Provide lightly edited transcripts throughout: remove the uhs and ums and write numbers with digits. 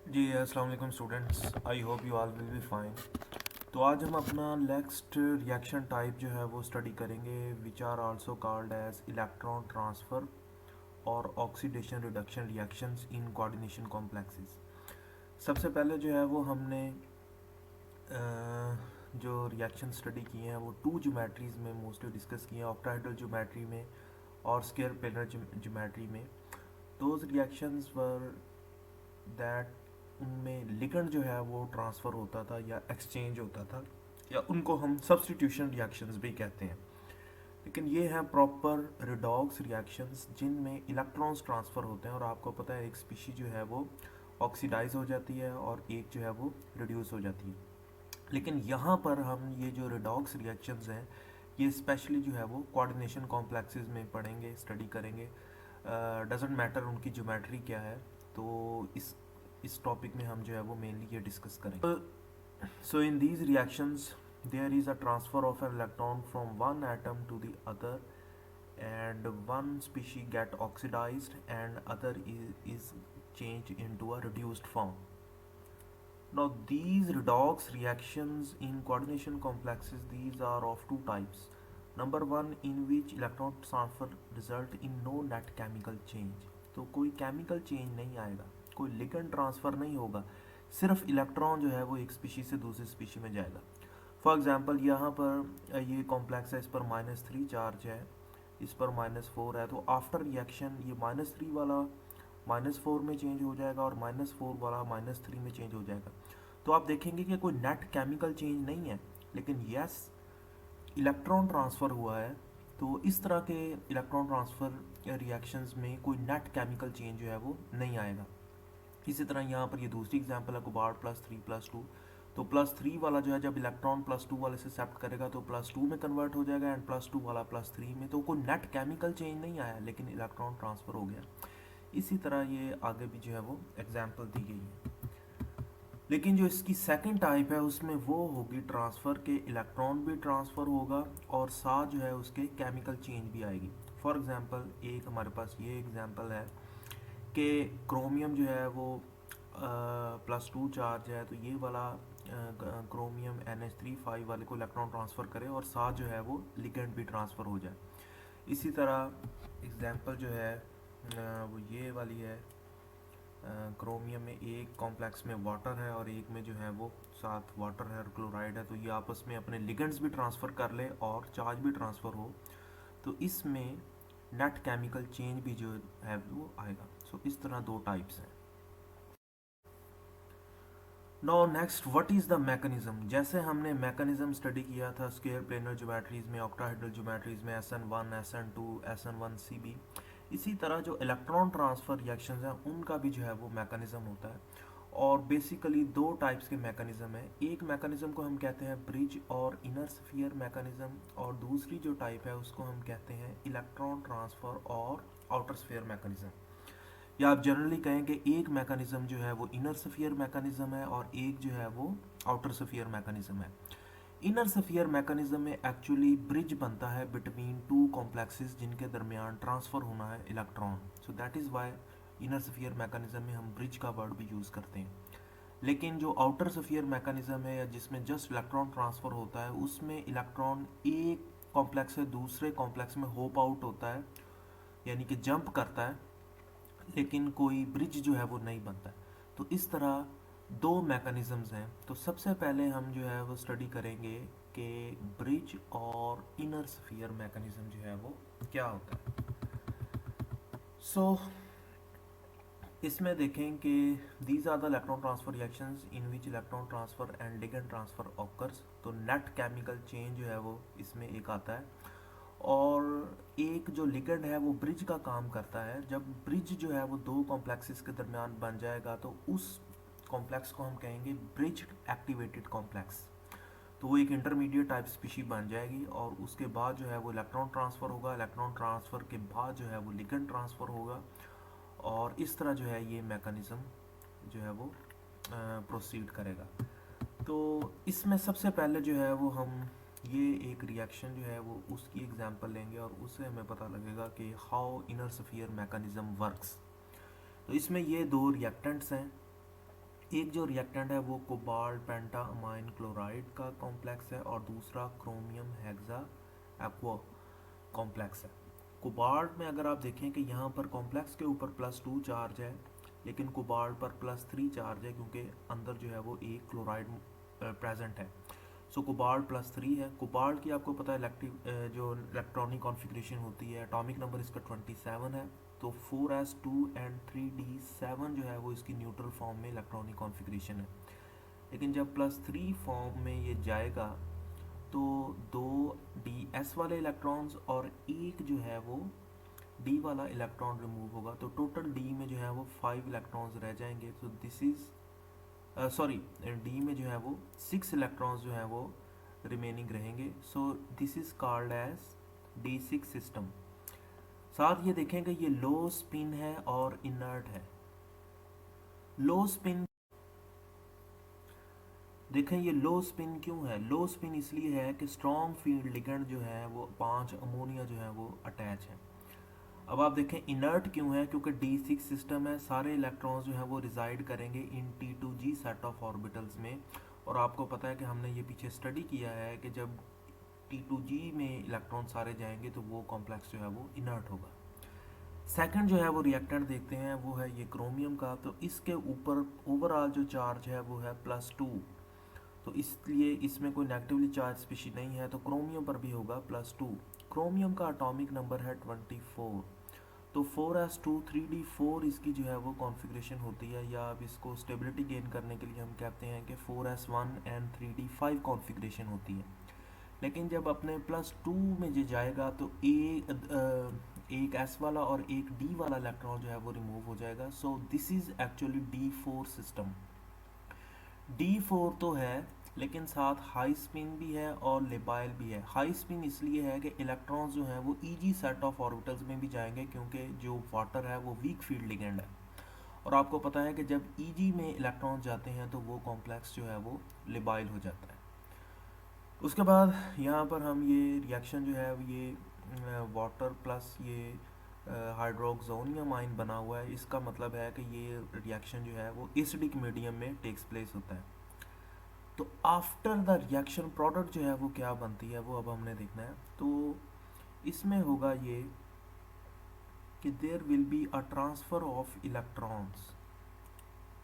जी अस्सलाम वालेकुम students, I hope you all will be fine. तो आज हम अपना नेक्स्ट रिएक्शन टाइप जो है वो स्टडी करेंगे, which are also called as electron transfer और oxidation reduction reactions in coordination complexes. सबसे पहले जो है वो हमने जो रिएक्शन स्टडी किए हैं वो टू ज्योमेट्रीज़ में मोस्टली डिस्कस किए हैं, ऑक्टाहेड्रल ज्योमेट्री में और स्क्वायर प्लेनर ज्योमेट्री में। दोज रिएक्शंस वर दैट उनमें लिगेंड जो है वो ट्रांसफ़र होता था या एक्सचेंज होता था, या उनको हम सब्स्टिट्यूशन रिएक्शंस भी कहते हैं। लेकिन ये हैं प्रॉपर रिडॉक्स रिएक्शंस जिनमें इलेक्ट्रॉन्स ट्रांसफ़र होते हैं, और आपको पता है एक स्पीशी जो है वो ऑक्सीडाइज हो जाती है और एक जो है वो रिड्यूस हो जाती है। लेकिन यहाँ पर हम ये जो रिडॉक्स रिएक्शंस हैं ये स्पेशली जो है वो कोऑर्डिनेशन कॉम्प्लेक्सेस में पढ़ेंगे, स्टडी करेंगे। डजेंट मैटर उनकी ज्योमेट्री क्या है, तो इस टॉपिक में हम जो है वो मेनली ये डिस्कस करेंगे। So in these reactions there is a transfer of an electron from one atom to the other, and one species get oxidized and other is changed into a reduced form. Now these redox reactions in coordination complexes, these are of two types. Number one, in which electron transfer result in no net chemical change. तो कोई chemical change नहीं आएगा, कोई ligand transfer नहीं होगा, सिर्फ electron जो है वो एक स्पीशी से दूसरी स्पीशी में जाएगा। फॉर एग्जांपल यहाँ पर ये कॉम्प्लेक्स है, इस पर -3 चार्ज है, इस पर -4 है, तो आफ्टर रिएक्शन ये -3 वाला -4 में चेंज हो जाएगा और -4 वाला -3 में चेंज हो जाएगा। तो आप देखेंगे कि कोई नेट केमिकल चेंज नहीं है, लेकिन यस इलेक्ट्रॉन ट्रांसफ़र हुआ है। तो इस तरह के इलेक्ट्रॉन ट्रांसफ़र रिएक्शंस में कोई नेट केमिकल चेंज जो है वो नहीं आएगा। इसी तरह यहाँ पर ये दूसरी एग्जांपल है, कोबाल्ट +3+2। तो +3 वाला जो है जब इलेक्ट्रॉन +2 वाले से एक्सेप्ट करेगा तो +2 में कन्वर्ट हो जाएगा, एंड +2 वाला +3 में। तो कोई नेट केमिकल चेंज नहीं आया, लेकिन इलेक्ट्रॉन ट्रांसफ़र हो गया। इसी तरह ये आगे भी जो है वो एग्जाम्पल दी गई है। लेकिन जो इसकी सेकंड टाइप है उसमें वो होगी ट्रांसफ़र के इलेक्ट्रॉन भी ट्रांसफ़र होगा और साथ जो है उसके केमिकल चेंज भी आएगी। फॉर एग्जांपल एक हमारे पास ये एग्जांपल है कि क्रोमियम जो है वो +2 चार्ज है, तो ये वाला क्रोमियम NH3 वाले को इलेक्ट्रॉन ट्रांसफ़र करे और साथ जो है वो लिगेंड भी ट्रांसफ़र हो जाए। इसी तरह एग्जांपल जो है वो ये वाली है, क्रोमियम में एक कॉम्प्लेक्स में वाटर है और एक में जो है वो साथ वाटर है और क्लोराइड है, तो ये आपस में अपने लिगेंड्स भी ट्रांसफ़र कर ले और चार्ज भी ट्रांसफ़र हो, तो इसमें नेट केमिकल चेंज भी जो है वो आएगा। सो इस तरह दो टाइप्स हैं। No next, what is the mechanism. जैसे हमने मैकेनिज्म स्टडी किया था स्क्वायर प्लेनर ज्योमेट्रीज में, ऑक्टाहेड्रल ज्योमेट्रीज में, SN1 SN2 SN1CB, इसी तरह जो इलेक्ट्रॉन ट्रांसफ़र रिएक्शंस हैं उनका भी जो है वो मैकेनिज्म होता है। और बेसिकली दो टाइप्स के मैकेनिज्म हैं। एक मैकेनिज्म को हम कहते हैं ब्रिज और इनर स्फीयर मैकेनिज्म, और दूसरी जो टाइप है उसको हम कहते हैं इलेक्ट्रॉन ट्रांसफ़र और आउटर स्फीयर मैकेनिज्म। या आप जनरली कहें कि एक मैकेनिज्म जो है वो इनर स्फीयर मैकेनिज्म है और एक जो है वो आउटर स्फीयर मैकेनिज्म है। इनर स्फीयर मैकेनिज्म में एक्चुअली ब्रिज बनता है बिटवीन टू कॉम्प्लेक्सेस जिनके दरमियान ट्रांसफ़र होना है electron. So that is why inner sphere mechanism में हम ब्रिज का वर्ड भी यूज़ करते हैं। लेकिन जो आउटर स्फीयर मैकेनिज्म है, या जिसमें जस्ट इलेक्ट्रॉन ट्रांसफ़र होता है, उसमें इलेक्ट्रॉन एक कॉम्प्लेक्स से दूसरे कॉम्प्लेक्स में होप आउट होता है, यानी कि जंप करता है, लेकिन कोई ब्रिज जो है वो नहीं बनता। तो इस तरह दो मैकेनिज़म्स हैं। तो सबसे पहले हम जो है वो स्टडी करेंगे कि ब्रिज और इनर स्फीयर मैकेनिज़्म जो है वो क्या होता है। सो इसमें देखें कि these are the electron transfer reactions in which electron transfer and ligand transfer occurs. तो नेट केमिकल चेंज जो है वो इसमें एक आता है, और एक जो लिगेंड है वो ब्रिज का काम करता है। जब ब्रिज जो है वो दो कॉम्प्लेक्सेस के दरमियान बन जाएगा तो उस कॉम्प्लेक्स को हम कहेंगे ब्रिज एक्टिवेटेड कॉम्प्लेक्स। तो वो एक इंटरमीडिएट टाइप स्पीशी बन जाएगी, और उसके बाद जो है वो इलेक्ट्रॉन ट्रांसफ़र होगा, इलेक्ट्रॉन ट्रांसफ़र के बाद जो है वो लिगेंड ट्रांसफ़र होगा, और इस तरह जो है ये मैकेनिज़्म जो है वो प्रोसीड करेगा। तो इसमें सबसे पहले जो है वो हम ये एक रिएक्शन जो है वो उसकी एग्जांपल लेंगे, और उससे हमें पता लगेगा कि how inner sphere mechanism works. तो इसमें ये दो रिएक्टेंट्स हैं, एक जो रिएक्टेंट है वो कोबाल्ट पेंटामाइन क्लोराइड का कॉम्प्लेक्स है और दूसरा क्रोमियम हेक्सा एक्वा कॉम्प्लेक्स है। कोबाल्ट में अगर आप देखें कि यहाँ पर कॉम्प्लेक्स के ऊपर +2 चार्ज है, लेकिन कोबाल्ट पर +3 चार्ज है क्योंकि अंदर जो है वो एक क्लोराइड प्रेजेंट है। सो कोबाल्ट +3 है। कोबाल्ट की आपको पता है जो इलेक्ट्रॉनिक कॉन्फ़िगरेशन होती है, एटॉमिक नंबर इसका 27 है। तो 4s2 एंड 3d7 जो है वो इसकी न्यूट्रल फॉर्म में इलेक्ट्रॉनिक कॉन्फ़िगरेशन है। लेकिन जब +3 फॉर्म में ये जाएगा तो 2ds वाले इलेक्ट्रॉन्स और एक जो है वो d वाला इलेक्ट्रॉन रिमूव होगा, तो टोटल d में जो है वो 5 इलेक्ट्रॉन्स रह जाएंगे। तो दिस इज़ सॉरी, डी में जो है वो 6 इलेक्ट्रॉन्स जो है वो रिमेनिंग रहेंगे। So this is called as D6 system. साथ ये देखें कि ये लो स्पिन है और इनर्ट है। लो स्पिन देखें, ये लो स्पिन क्यों है? लो स्पिन इसलिए है कि स्ट्रॉन्ग फील्ड लिगेंड जो है वो 5 अमोनिया जो है वो अटैच है। अब आप देखें इनर्ट क्यों है? क्योंकि D6 सिस्टम है, सारे इलेक्ट्रॉन्स जो है वो रिजाइड करेंगे इन T2G सेट ऑफ ऑर्बिटल्स में। और आपको पता है कि हमने ये पीछे स्टडी किया है कि जब T2G में इलेक्ट्रॉन सारे जाएंगे तो वो कॉम्प्लेक्स जो है वो इनर्ट होगा। सेकंड जो है वो रिएक्टेंट देखते हैं, वो है ये क्रोमियम का। तो इसके ऊपर ओवरऑल जो चार्ज है वो है +2, तो इसलिए इसमें कोई नेगेटिवली चार्ज स्पीशीज नहीं है, तो क्रोमियम पर भी होगा +2। क्रोमियम का एटॉमिक नंबर है 24। तो 4s2 3d4 इसकी जो है वो कॉन्फ़िगरेशन होती है, या अब इसको स्टेबिलिटी गेन करने के लिए हम कहते हैं कि 4s1 एंड 3d5 कॉन्फ़िगरेशन होती है। लेकिन जब अपने +2 में जो जाएगा तो एक s वाला और एक d वाला इलेक्ट्रॉन जो है वो रिमूव हो जाएगा। So this is actually D4 system. D4 तो है, लेकिन साथ हाई स्पिन भी है और लेबाइल भी है। हाई स्पिन इसलिए है कि इलेक्ट्रॉन्स जो हैं वो ईजी सेट ऑफ ऑर्बिटल्स में भी जाएंगे, क्योंकि जो वाटर है वो वीक फील्ड लिगेंड है। और आपको पता है कि जब ईजी में इलेक्ट्रॉन्स जाते हैं तो वो कॉम्प्लेक्स जो है वो लेबाइल हो जाता है। उसके बाद यहाँ पर हम ये रिएक्शन जो है ये वाटर प्लस ये हाइड्रोक्सोनियम आयन बना हुआ है, इसका मतलब है कि ये रिएक्शन जो है वो एसिडिक मीडियम में टेक्स प्लेस होता है। तो आफ्टर द रिएक्शन प्रोडक्ट जो है वो क्या बनती है वो अब हमने देखना है। तो इसमें होगा ये कि there will be a transfer of electrons,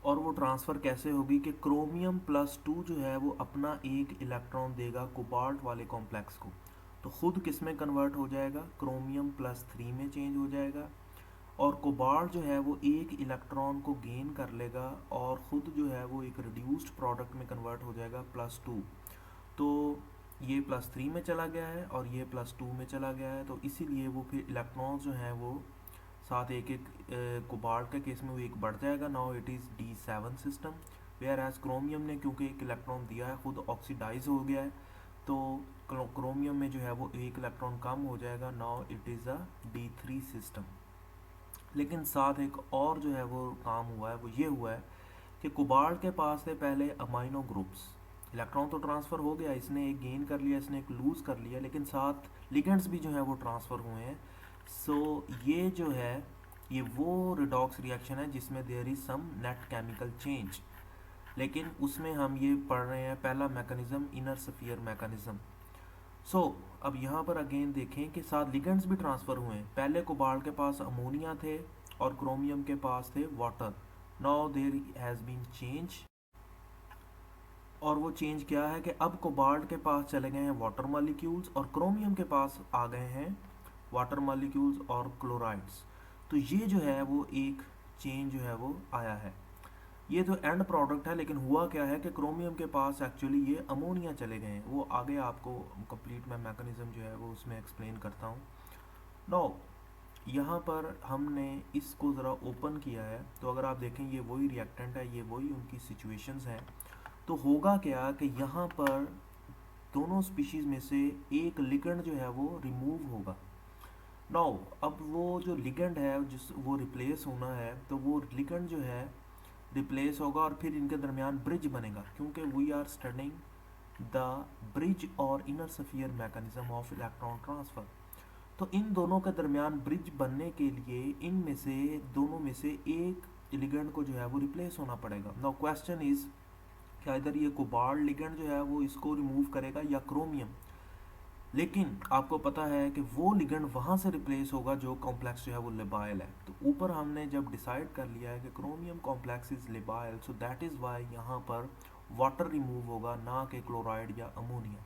और वो ट्रांसफ़र कैसे होगी कि क्रोमियम +2 जो है वो अपना एक इलेक्ट्रॉन देगा कोबाल्ट वाले कॉम्प्लेक्स को, तो खुद किस में कन्वर्ट हो जाएगा? क्रोमियम +3 में चेंज हो जाएगा। और कोबाल्ट जो है वो एक इलेक्ट्रॉन को गेन कर लेगा और ख़ुद जो है वो एक रिड्यूस्ड प्रोडक्ट में कन्वर्ट हो जाएगा +2। तो ये +3 में चला गया है और ये +2 में चला गया है, तो इसीलिए वो फिर इलेक्ट्रॉन्स जो हैं वो साथ एक एक कोबाल्ट के केस में वो एक बढ़ जाएगा। Now it is D7 system. Whereas chromium ने क्योंकि एक इलेक्ट्रॉन दिया है खुद ऑक्सीडाइज हो गया है, तो क्रोमियम में जो है वो एक इलेक्ट्रॉन कम हो जाएगा। Now it is a D3 system. लेकिन साथ एक और जो है वो काम हुआ है, वो ये हुआ है कि कोबाल्ट के पास थे पहले अमाइनो ग्रुप्स। इलेक्ट्रॉन तो ट्रांसफ़र हो गया, इसने एक गेन कर लिया, इसने एक लूज़ कर लिया, लेकिन साथ लिगेंड्स भी जो है वो ट्रांसफ़र हुए हैं। सो ये जो है ये वो रिडॉक्स रिएक्शन है जिसमें there is some net chemical change. लेकिन उसमें हम ये पढ़ रहे हैं पहला मैकेनिज्म, इनर स्फीयर मैकेनिज्म। सो अब यहाँ पर अगेन देखें कि साथ लिगेंड्स भी ट्रांसफ़र हुए हैं। पहले कोबाल्ट के पास अमोनिया थे और क्रोमियम के पास थे water. Now there has been change, और वो चेंज क्या है कि अब कोबाल्ट के पास चले गए हैं वाटर मॉलिक्यूल्स और क्रोमियम के पास आ गए हैं वाटर मॉलिक्यूल्स और क्लोराइड्स। तो ये जो है वो एक चेंज जो है वो आया है। ये तो एंड प्रोडक्ट है, लेकिन हुआ क्या है कि क्रोमियम के पास एक्चुअली ये अमोनिया चले गए हैं। वो आगे आपको कंप्लीट मैं मैकेनिज्म जो है वो उसमें एक्सप्लेन करता हूँ। नो यहाँ पर हमने इसको ज़रा ओपन किया है, तो अगर आप देखें ये वही रिएक्टेंट है, ये वही उनकी सिचुएशंस हैं। तो होगा क्या कि यहाँ पर दोनों स्पीशीज़ में से एक लिगेंड जो है वो रिमूव होगा। नाउ अब वो जो लिगेंड है जिस वो रिप्लेस होना है, तो वो लिगेंड जो है रिप्लेस होगा और फिर इनके दरमियान ब्रिज बनेगा, क्योंकि we are studying the bridge और inner sphere mechanism of electron transfer. तो इन दोनों के दरमियान ब्रिज बनने के लिए इनमें से दोनों में से एक लिगेंड को जो है वो रिप्लेस होना पड़ेगा। नाउ क्वेश्चन इज कि इधर ये कोबाल्ट लिगेंड जो है वो इसको रिमूव करेगा या क्रोमियम, लेकिन आपको पता है कि वो लिगेंड वहाँ से रिप्लेस होगा जो कॉम्प्लेक्स जो है वो लिबाइल है। तो ऊपर हमने जब डिसाइड कर लिया है कि chromium complex is लिबाइल, so that is why यहाँ पर वाटर रिमूव होगा, ना कि क्लोराइड या अमोनिया,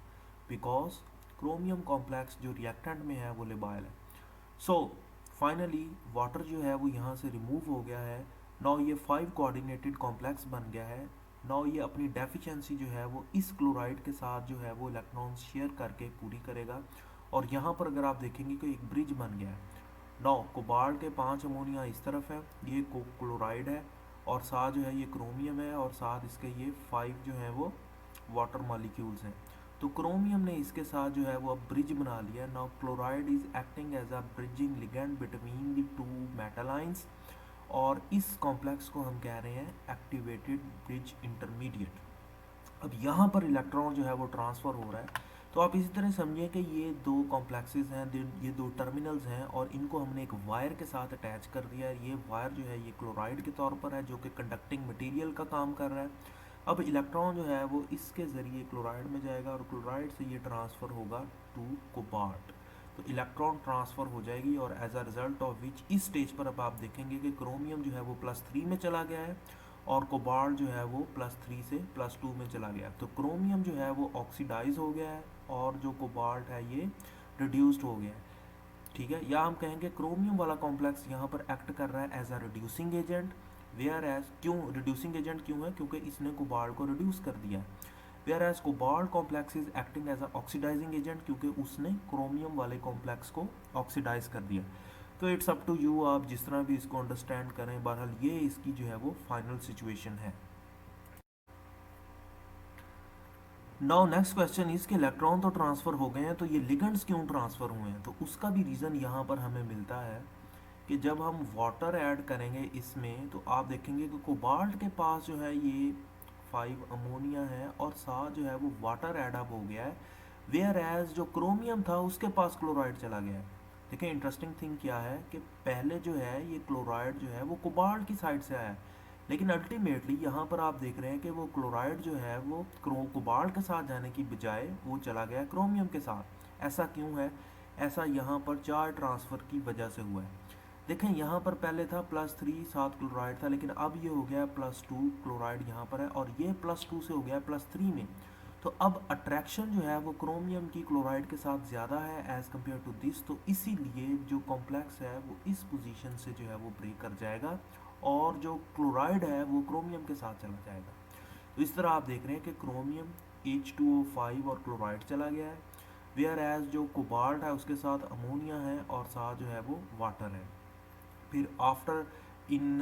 बिकॉज क्रोमियम कॉम्प्लेक्स जो रिएक्टेंट में है वो लिबाइल है। सो फाइनली वाटर जो है वो यहाँ से रिमूव हो गया है। नाउ ये 5 कोऑर्डिनेटेड कॉम्प्लेक्स बन गया है। नाउ ये अपनी डेफिशिएंसी जो है वो इस क्लोराइड के साथ जो है वो इलेक्ट्रॉन शेयर करके पूरी करेगा। और यहाँ पर अगर आप देखेंगे कि एक ब्रिज बन गया है। नाउ कोबाल्ट के 5 अमोनिया इस तरफ है, ये क्लोराइड है, और साथ जो है ये क्रोमियम है, और साथ इसके ये 5 जो है वो वाटर मॉलिक्यूल्स हैं। तो क्रोमियम ने इसके साथ जो है वो अब ब्रिज बना लिया। Now chloride is acting as a bridging ligand between the two metal ions, और इस कॉम्प्लेक्स को हम कह रहे हैं एक्टिवेटेड ब्रिज इंटरमीडिएट। अब यहाँ पर इलेक्ट्रॉन जो है वो ट्रांसफ़र हो रहा है। तो आप इसी तरह समझिए कि ये 2 कॉम्प्लेक्सेस हैं, ये 2 टर्मिनल्स हैं, और इनको हमने एक वायर के साथ अटैच कर दिया है। ये वायर जो है ये क्लोराइड के तौर पर है, जो कि कंडक्टिंग मटेरियल का काम कर रहा है। अब इलेक्ट्रॉन जो है वो इसके ज़रिए क्लोराइड में जाएगा, और क्लोराइड से ये ट्रांसफ़र होगा टू कोबाल्ट। तो इलेक्ट्रॉन ट्रांसफ़र हो जाएगी, और as a result of which इस स्टेज पर अब आप देखेंगे कि क्रोमियम जो है वो +3 में चला गया है, और कोबाल्ट जो है वो +3 से +2 में चला गया। तो क्रोमियम जो है वो ऑक्सीडाइज हो गया है, और जो कोबाल्ट है ये रिड्यूस्ड हो गया है। ठीक है, या हम कहेंगे क्रोमियम वाला कॉम्प्लेक्स यहाँ पर एक्ट कर रहा है as a reducing agent, whereas क्यों रिड्यूसिंग एजेंट क्यों है, क्योंकि इसने कोबाल्ट को रिड्यूस कर दिया है। Whereas cobalt complex is acting as a oxidising agent, क्योंकि उसने क्रोमियम वाले कॉम्प्लेक्स को ऑक्सीडाइज कर दिया। तो इट्स अप टू यू, आप जिस तरह भी इसको अंडरस्टैंड करें, बहरहाल ये इसकी जो है वो फाइनल सिचुएशन है। नाउ नेक्स्ट क्वेश्चन इज कि इलेक्ट्रॉन तो ट्रांसफ़र हो गए हैं, तो ये लिगेंड्स क्यों ट्रांसफ़र हुए हैं? तो उसका भी रीज़न यहाँ पर हमें मिलता है कि जब हम वाटर ऐड करेंगे इसमें, तो आप देखेंगे कि कोबाल्ट के पास जो है ये 5 अमोनिया है, और साथ जो है वो वाटर ऐड अप हो गया है, वेयर एज जो क्रोमियम था उसके पास क्लोराइड चला गया है। देखिए इंटरेस्टिंग थिंग क्या है कि पहले जो है ये क्लोराइड जो है वो कोबाल्ट की साइड से आया है, लेकिन अल्टीमेटली यहाँ पर आप देख रहे हैं कि वो क्लोराइड जो है वो कोबाल्ट के साथ जाने की बजाय वो चला गया क्रोमियम के साथ। ऐसा क्यों है? ऐसा यहाँ पर चार्ज ट्रांसफ़र की वजह से हुआ है। देखें यहाँ पर पहले था +3 साथ क्लोराइड था, लेकिन अब ये हो गया +2 क्लोराइड यहाँ पर है, और ये +2 से हो गया +3 में। तो अब अट्रैक्शन जो है वो क्रोमियम की क्लोराइड के साथ ज़्यादा है एज़ कम्पेयर टू दिस, तो इसीलिए जो कॉम्प्लेक्स है वो इस पोजीशन से जो है वो ब्रेक कर जाएगा, और जो क्लोराइड है वो क्रोमियम के साथ चला जाएगा। तो इस तरह आप देख रहे हैं कि क्रोमियम H2O5 और क्लोराइड चला गया है, वेयर एज जो कोबाल्ट है उसके साथ अमोनिया है, और साथ जो है वो वाटर है। फिर आफ्टर इन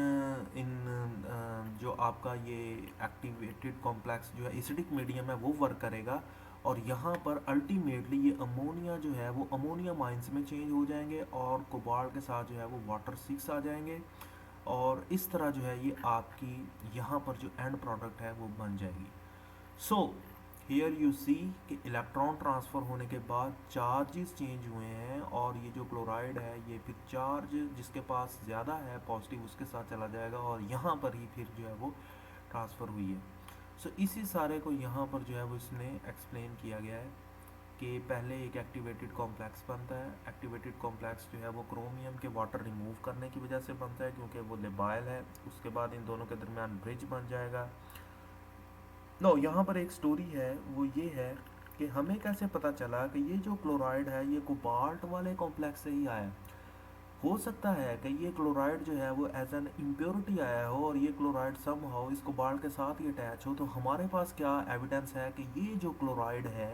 जो आपका ये एक्टिवेटेड कॉम्प्लेक्स जो है एसिडिक मीडियम है वो वर्क करेगा, और यहाँ पर अल्टीमेटली ये अमोनिया जो है वो अमोनिया माइंस में चेंज हो जाएंगे, और कोबाल्ट के साथ जो है वो वाटर 6 आ जाएंगे, और इस तरह जो है ये आपकी यहाँ पर जो एंड प्रोडक्ट है वो बन जाएगी। सो हियर यू सी कि इलेक्ट्रॉन ट्रांसफ़र होने के बाद चार्जेस चेंज हुए हैं, और ये जो क्लोराइड है ये फिर चार्ज जिसके पास ज़्यादा है पॉजिटिव उसके साथ चला जाएगा, और यहाँ पर ही फिर जो है वो ट्रांसफ़र हुई है। सो इसी सारे को यहाँ पर जो है वो इसने एक्सप्लेन किया गया है कि पहले एक एक्टिवेटेड कॉम्प्लेक्स बनता है। एक्टिवेटेड कॉम्प्लेक्स जो है वो क्रोमियम के वाटर रिमूव करने की वजह से बनता है, क्योंकि वो लिबाइल है। उसके बाद इन दोनों के दरमियान ब्रिज बन जाएगा। नो यहाँ पर एक स्टोरी है, वो ये है कि हमें कैसे पता चला कि ये जो क्लोराइड है ये कोबाल्ट वाले कॉम्प्लेक्स से ही आया। हो सकता है कि ये क्लोराइड जो है वो एज एन इम्प्योरिटी आया हो, और ये क्लोराइड सम हाउ इस कोबाल्ट के साथ ही अटैच हो। तो हमारे पास क्या एविडेंस है कि ये जो क्लोराइड है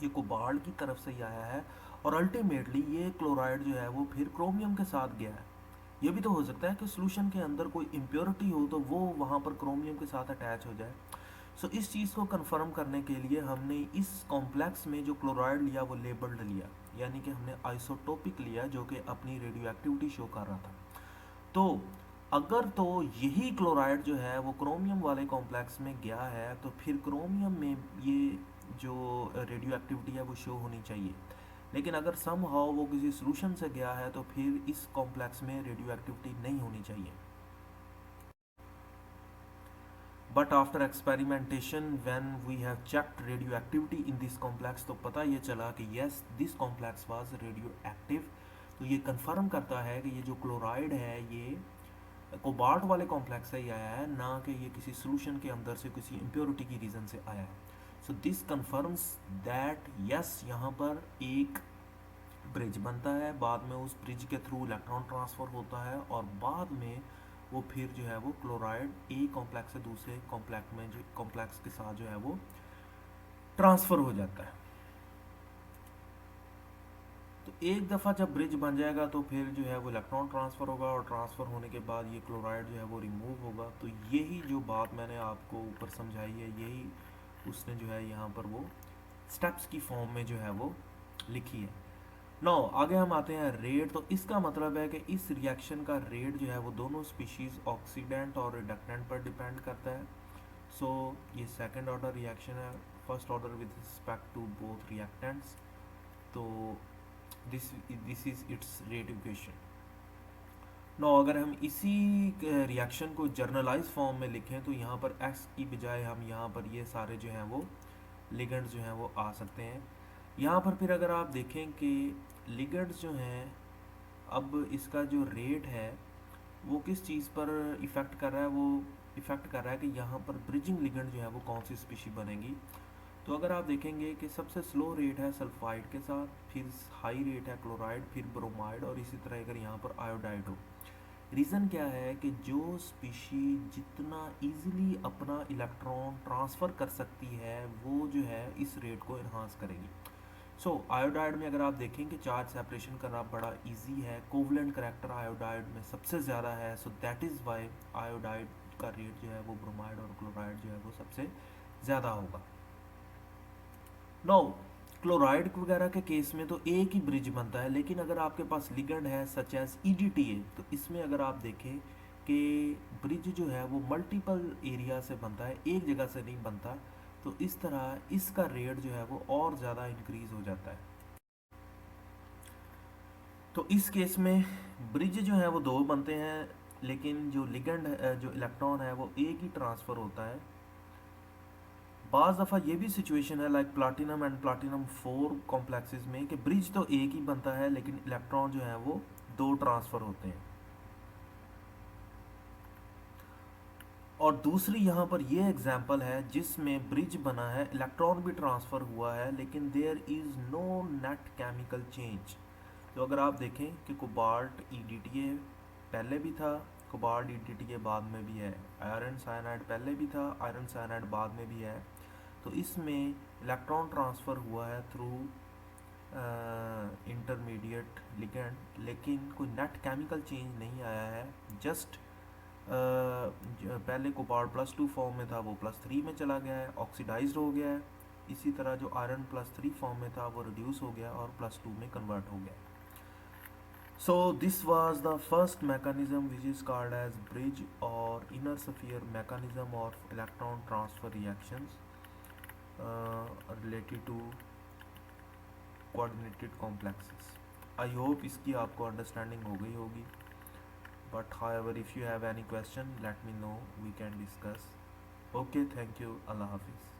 ये कोबाल्ट की तरफ से ही आया है, और अल्टीमेटली ये क्लोराइड जो है वो फिर क्रोमियम के साथ गया है। ये भी तो हो सकता है कि सोल्यूशन के अंदर कोई इम्प्योरिटी हो, तो वो वहाँ पर क्रोमियम के साथ अटैच हो जाए। सो इस चीज़ को कंफर्म करने के लिए हमने इस कॉम्प्लेक्स में जो क्लोराइड लिया वो लेबल्ड लिया, यानी कि हमने आइसोटोपिक लिया, जो कि अपनी रेडियो एक्टिविटी शो कर रहा था। तो अगर तो यही क्लोराइड जो है वो क्रोमियम वाले कॉम्प्लेक्स में गया है, तो फिर क्रोमियम में ये जो रेडियो एक्टिविटी है वो शो होनी चाहिए। लेकिन अगर सम हाउ वो किसी सोल्यूशन से गया है, तो फिर इस कॉम्प्लेक्स में रेडियो एक्टिविटी नहीं होनी चाहिए। But after experimentation when we have checked radioactivity in this complex, तो पता ये चला कि yes this complex was radioactive. तो ये कंफर्म करता है कि ये जो क्लोराइड है ये कोबाल्ट वाले कॉम्प्लेक्स से ही आया है, ना कि ये किसी सोल्यूशन के अंदर से किसी इम्प्योरिटी की रीज़न से आया है। So this confirms that yes यहाँ पर एक ब्रिज बनता है, बाद में उस ब्रिज के थ्रू इलेक्ट्रॉन ट्रांसफ़र होता है और बाद में वो फिर जो है वो क्लोराइड ए कॉम्प्लेक्स से दूसरे कॉम्प्लेक्स में जो कॉम्प्लेक्स के साथ जो है वो ट्रांसफ़र हो जाता है। तो एक दफ़ा जब ब्रिज बन जाएगा तो फिर जो है वो इलेक्ट्रॉन ट्रांसफ़र होगा और ट्रांसफ़र होने के बाद ये क्लोराइड जो है वो रिमूव होगा। तो यही जो बात मैंने आपको ऊपर समझाई है, यही उसने जो है यहाँ पर वो स्टेप्स की फॉर्म में जो है वो लिखी है। नो आगे हम आते हैं रेट। तो इसका मतलब है कि इस रिएक्शन का रेट जो है वो दोनों स्पीशीज़ ऑक्सीडेंट और रिडक्टेंट पर डिपेंड करता है। सो ये सेकेंड ऑर्डर रिएक्शन है, first order with respect to both reactants. तो this is its rate equation. Now अगर हम इसी रिएक्शन को जर्नलाइज फॉर्म में लिखें तो यहाँ पर एक्स की बजाय हम यहाँ पर ये सारे जो हैं वो लिगेंड्स जो हैं वो आ सकते हैं। यहाँ पर फिर अगर आप देखें कि लिगेंड्स जो हैं, अब इसका जो रेट है वो किस चीज़ पर इफ़ेक्ट कर रहा है, वो इफ़ेक्ट कर रहा है कि यहाँ पर ब्रिजिंग लिगेंड जो है वो कौन सी स्पीशी बनेगी। तो अगर आप देखेंगे कि सबसे स्लो रेट है सल्फाइड के साथ, फिर हाई रेट है क्लोराइड, फिर ब्रोमाइड और इसी तरह अगर यहाँ पर आयोडाइड हो। रीज़न क्या है कि जो स्पीशी जितना इजीली अपना इलेक्ट्रॉन ट्रांसफ़र कर सकती है वो जो है इस रेट को इन्हांस करेगी। सो आयोडाइड में अगर आप देखें कि चार्ज सेपरेशन करना बड़ा इजी है, कोवलेंट करैक्टर आयोडाइड में सबसे ज़्यादा है। So that is why iodide का रेट जो है वो ब्रोमाइड और क्लोराइड जो है वो सबसे ज़्यादा होगा। नो क्लोराइड वगैरह के केस में तो एक ही ब्रिज बनता है, लेकिन अगर आपके पास लिगेंड है सच एज EDTA, तो इसमें अगर आप देखें कि ब्रिज जो है वो मल्टीपल एरिया से बनता है, एक जगह से नहीं बनता। तो इस तरह इसका रेट जो है वो और ज़्यादा इंक्रीज हो जाता है। तो इस केस में ब्रिज जो है वो दो बनते हैं, लेकिन जो लिगेंड जो इलेक्ट्रॉन है वो एक ही ट्रांसफ़र होता है। बाज़ दफ़ा ये भी सिचुएशन है like platinum and platinum 4 complexes में कि ब्रिज तो एक ही बनता है लेकिन इलेक्ट्रॉन जो है वो दो ट्रांसफ़र होते हैं। और दूसरी यहाँ पर ये एग्जांपल है जिसमें ब्रिज बना है, इलेक्ट्रॉन भी ट्रांसफ़र हुआ है, लेकिन there is no net chemical change. तो अगर आप देखें कि कोबाल्ट EDTA पहले भी था, कोबाल्ट EDTA बाद में भी है, आयरन साइनाइड पहले भी था, आयरन साइनाइड बाद में भी है। तो इसमें इलेक्ट्रॉन ट्रांसफ़र हुआ है थ्रू इंटरमीडिएट लिगेंड, लेकिन कोई नेट केमिकल चेंज नहीं आया है। जस्ट पहले कोबाल्ट +2 फॉर्म में था वो +3 में चला गया है, ऑक्सीडाइज्ड हो गया है। इसी तरह जो आयरन +3 फॉर्म में था वो रिड्यूस हो गया और +2 में कन्वर्ट हो गया। So this was the first mechanism which is called as bridge or inner sphere mechanism of electron transfer reactions related to coordinated complexes. I hope इसकी आपको अंडरस्टैंडिंग हो गई होगी, but however if you have any question let me know, we can discuss. Okay, thank you, Allah Hafiz.